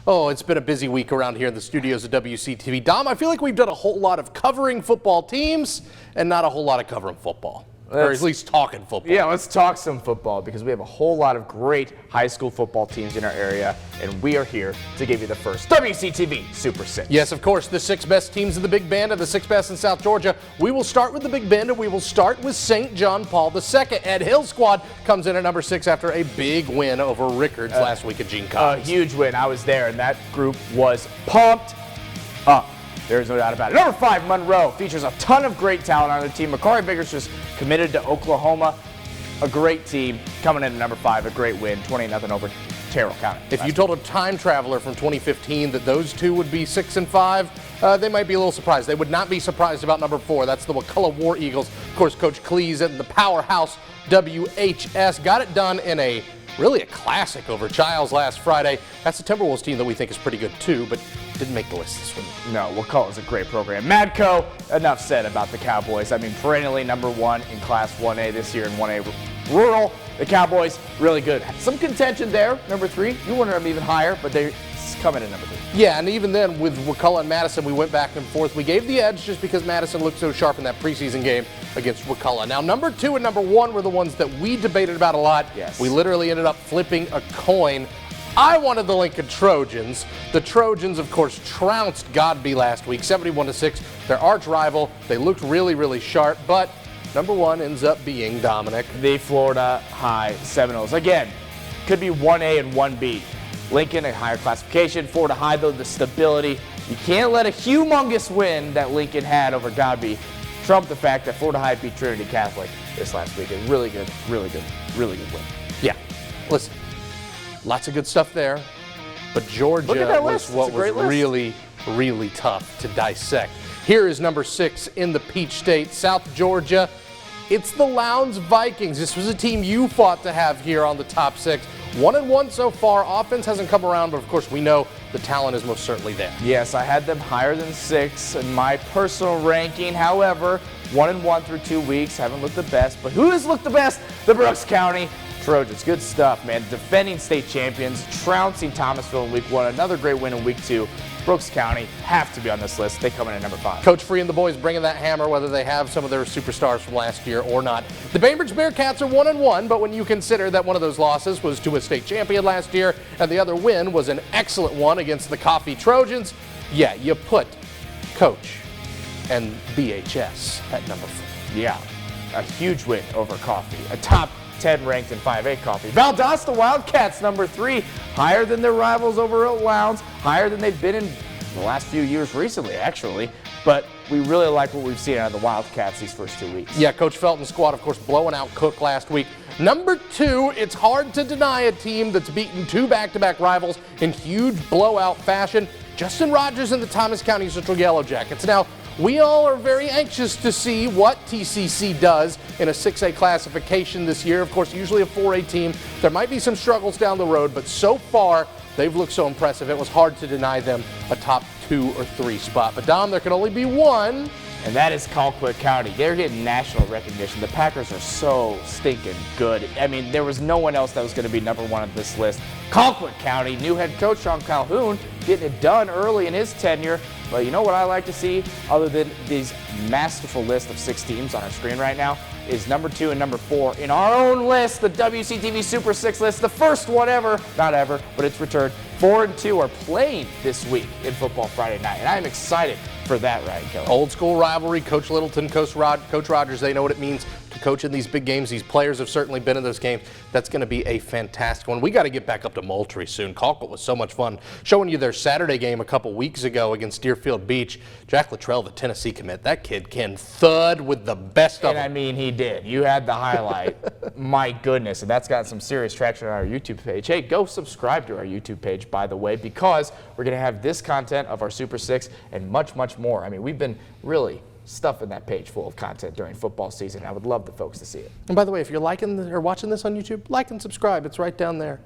Oh, it's been a busy week around here in the studios of WCTV. Dom, I feel like we've done a whole lot of covering football teams and not a whole lot of covering football. Or at least talking football. Yeah, let's talk some football because we have a whole lot of great high school football teams in our area, and we are here to give you the first WCTV Super Six. Yes, of course, the 6 best teams in the Big Bend and the 6 best in South Georgia. We will start with the Big Bend, and we will start with St. John Paul II. Ed Hill's squad comes in at number 6 after a big win over Rickards last week at Gene Collins. A huge win. I was there, and that group was pumped up. There's no doubt about it. Number 5, Munroe, features a ton of great talent on their team. Makari Biggers just committed to Oklahoma. A great team coming in at number 5. A great win, 20-0 over Terrell County. If you told a time traveler from 2015 that those two would be 6 and 5, they might be a little surprised. They would not be surprised about number 4. That's the Wakulla War Eagles. Of course, Coach Cleese and the powerhouse WHS got it done in really a classic over Giles last Friday. That's a Timberwolves team that we think is pretty good too, but didn't make the list this week. No, Wakulla's a great program. Madco, enough said about the Cowboys. I mean, perennially number 1 in Class 1A this year in 1A Rural. The Cowboys, really good. Some contention there, number 3. You wanted them even higher, but they're coming in number 3. Yeah, and even then with Wakulla and Madison, we went back and forth. We gave the edge just because Madison looked so sharp in that preseason game against Wakulla. Now, number 2 and number 1 were the ones that we debated about a lot. Yes. We literally ended up flipping a coin. I wanted the Lincoln Trojans. The Trojans, of course, trounced Godby last week, 71-6. Their arch rival. They looked really, really sharp, but number 1 ends up being Dominic. The Florida High Seminoles. Again, could be 1A and 1B. Lincoln, a higher classification. Florida High, though, the stability. You can't let a humongous win that Lincoln had over Godby trump the fact that Florida High beat Trinity Catholic this last week. A really good win. Yeah, listen, lots of good stuff there, but Georgia was what was really, really tough to dissect. Here is number 6 in the Peach State, South Georgia. It's the Lowndes Vikings. This was a team you fought to have here on the top 6. 1-1 so far. Offense hasn't come around, but of course we know the talent is most certainly there. Yes, I had them higher than 6 in my personal ranking. However, 1-1 through 2 weeks. Haven't looked the best, but who has looked the best? The Brooks County Trojans. Good stuff, man. Defending state champions, trouncing Thomasville in week 1. Another great win in week 2. Brooks County have to be on this list. They come in at number 5. Coach Free and the boys bringing that hammer, whether they have some of their superstars from last year or not. The Bainbridge Bearcats are 1-1, but when you consider that one of those losses was to a state champion last year and the other win was an excellent one against the Coffee Trojans, yeah, you put Coach and BHS at number 4. Yeah, a huge win over Coffee. A top 10 ranked in 5A Coffee. Valdosta Wildcats, number 3, higher than their rivals over at Lowndes, higher than they've been in the last few years recently, actually. But we really like what we've seen out of the Wildcats these first 2 weeks. Yeah, Coach Felton's squad, of course, blowing out Cook last week. Number 2, it's hard to deny a team that's beaten 2 back-to-back rivals in huge blowout fashion. Justin Rogers and the Thomas County Central Yellow Jackets. Now, we all are very anxious to see what TCC does in a 6A classification this year. Of course, usually a 4A team. There might be some struggles down the road, but so far, they've looked so impressive. It was hard to deny them a top 2 or 3 spot. But Dom, there can only be one. And that is Colquitt County. They're getting national recognition. The Packers are so stinking good. I mean, there was no one else that was going to be number 1 on this list. Colquitt County, new head coach Sean Calhoun, getting it done early in his tenure. But you know what I like to see, other than these masterful list of 6 teams on our screen right now, is number 2 and number 4 in our own list, the WCTV Super Six list, the first one ever, not ever, but it's returned. 4 and 2 are playing this week in Football Friday night, and I'm excited for that, Ryan Kelly. Old school rivalry, Coach Littleton, Coach Rogers, they know what it means to coach in these big games. These players have certainly been in those games. That's going to be a fantastic one. We got to get back up to Moultrie soon. Colquitt was so much fun. Showing you their Saturday game a couple weeks ago against Deerfield Beach. Jack Luttrell, the Tennessee commit, that kid can thud with the best of them. And I mean, he did. You had the highlight. My goodness, and that's got some serious traction on our YouTube page. Hey, go subscribe to our YouTube page, by the way, because we're going to have this content of our Super Six and much, much more. I mean, we've been really stuffing that page full of content during football season. I would love the folks to see it. And by the way, if you're liking or watching this on YouTube, like and subscribe. It's right down there.